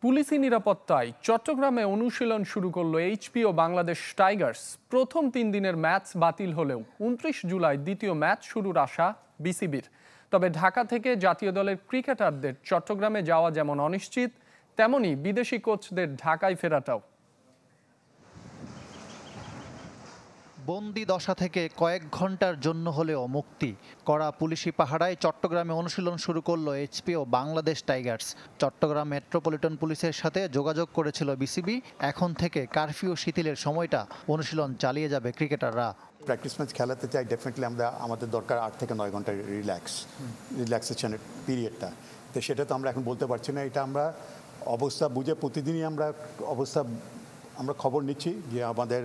পুলিশি নিরাপত্তায় চট্টগ্রামে অনুশীলন শুরু করলো এইচপি ও বাংলাদেশ টাইগার্স। প্রথম 3 দিনের ম্যাচ বাতিল হলেও 29 জুলাই দ্বিতীয় ম্যাচ শুরুর আশা বিসিবির। তবে ঢাকা থেকে জাতীয় দলের ক্রিকেটারদের চট্টগ্রামে যাওয়া যেমন অনিশ্চিত, তেমনি বিদেশি কোচদের ঢাকায় ফেরাটাও। বন্দি দশা থেকে কয়েক ঘন্টার জন্য হলেও মুক্তি। কড়া পুলিশি পাহারায় চট্টগ্রামে অনুশীলন শুরু করলো এইচপি ও বাংলাদেশ টাইগার্স। চট্টগ্রাম মেট্রোপলিটন পুলিশের সাথে যোগাযোগ করেছিল বিসিবি। এখন থেকে কারফিউ শিথিলের সময়টা অনুশীলন চালিয়ে যাবে ক্রিকেটাররা। প্র্যাকটিস ম্যাচ খেলাতে চাই, ডেফিনেটলি আমাদের দরকার 8 থেকে 9 ঘন্টার রিল্যাক্সেশনের পিরিয়ডটা। তো সেটা তো আমরা এখন বলতে পারছি না। এটা আমরা অবস্থা বুঝে প্রতিদিনই আমরা খবর নিচ্ছি যে আমাদের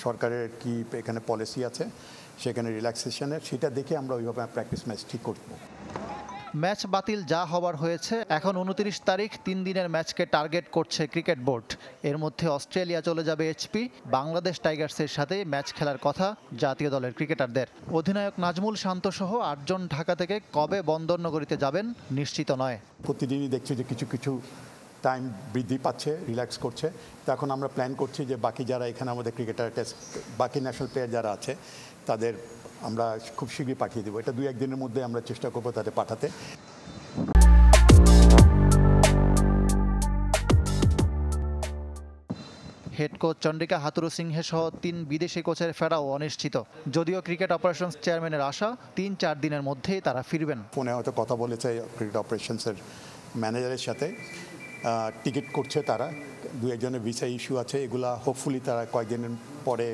সরকারের কি এখানে পলিসি আছে, সেখানে রিল্যাক্সেশনের, সেটা দেখে আমরা ওইভাবে প্র্যাকটিস ম্যাচ ঠিক করব। ম্যাচ বাতিল যা হবার হয়েছে। এখন 29 তারিখ 3 দিনের ম্যাচকে টার্গেট করছে ক্রিকেট বোর্ড। এর মধ্যে অস্ট্রেলিয়া চলে যাবে এইচপি। বাংলাদেশ টাইগার্সের সাথে ম্যাচ খেলার কথা জাতীয় দলের ক্রিকেটারদের। অধিনায়ক নাজমুল শান্ত সহ 8 জন ঢাকা থেকে কবে বন্দরনগরীতে যাবেন নিশ্চিত নয়। প্রতিদিনই দেখছি যে কিছু কিছু টাইম বৃদ্ধি পাচ্ছে, রিল্যাক্স করছে। তো এখন আমরা প্ল্যান করছি যে বাকি যারা এখানে আমাদের ক্রিকেটার বাকি ন্যাশনাল প্লেয়ার যারা আছে তাদের আমরা খুব শীঘ্রই পাঠিয়ে দেবো। এটা 2-1 দিনের মধ্যে আমরা চেষ্টা করবো তাদের পাঠাতে। হেড কোচ চন্দ্রিকা হাতুরু সিংহে সহ 3 বিদেশি কোচের ফেরাও অনিশ্চিত। যদিও ক্রিকেট অপারেশনস চেয়ারম্যানের আশা 3-4 দিনের মধ্যেই তারা ফিরবেন। ফোনে হয়তো কথা বলেছে ক্রিকেট অপারেশনসের ম্যানেজারের সাথে, টিকিট করছে তারা। 2-1 জনের ভিসা ইস্যু আছে, এগুলা হোপফুলি তারা কয়েকদিনের পরে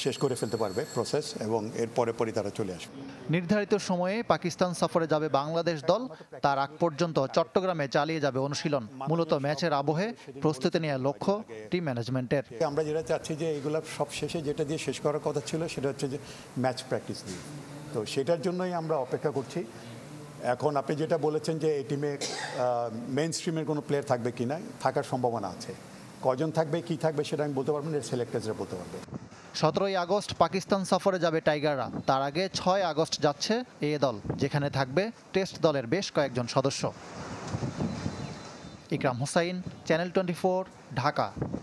শেষ করে ফেলতে পারবে প্রসেস, এবং এর পরে তারা চলে আসবে। নির্ধারিত সময়ে পাকিস্তান সফরে যাবে বাংলাদেশ দল। তার আগ পর্যন্ত চট্টগ্রামে চালিয়ে যাবে অনুশীলন। মূলত ম্যাচের আবহে প্রস্তুতি নেওয়ার লক্ষ্য টিম ম্যানেজমেন্টের। আমরা যেটা চাচ্ছি যে এগুলো সব শেষে যেটা দিয়ে শেষ করার কথা ছিল সেটা হচ্ছে যে ম্যাচ প্র্যাকটিস দিয়ে। তো সেটার জন্যই আমরা অপেক্ষা করছি। এখন আপনি যেটা বলেছেন যে এই টিমে মেইন স্ট্রিমের কোনো প্লেয়ার থাকবে কি না, থাকার সম্ভাবনা আছে। কজন থাকবে কি থাকবে সেটা আমি বলতে পারবো না, সিলেক্টার্সরা বলতে পারবে। 17 আগস্ট পাকিস্তান সফরে যাবে টাইগাররা। তার আগে 6 আগস্ট যাচ্ছে এ দল, যেখানে থাকবে টেস্ট দলের বেশ কয়েকজন সদস্য। ইকরাম হোসাইন, চ্যানেল 24, ঢাকা।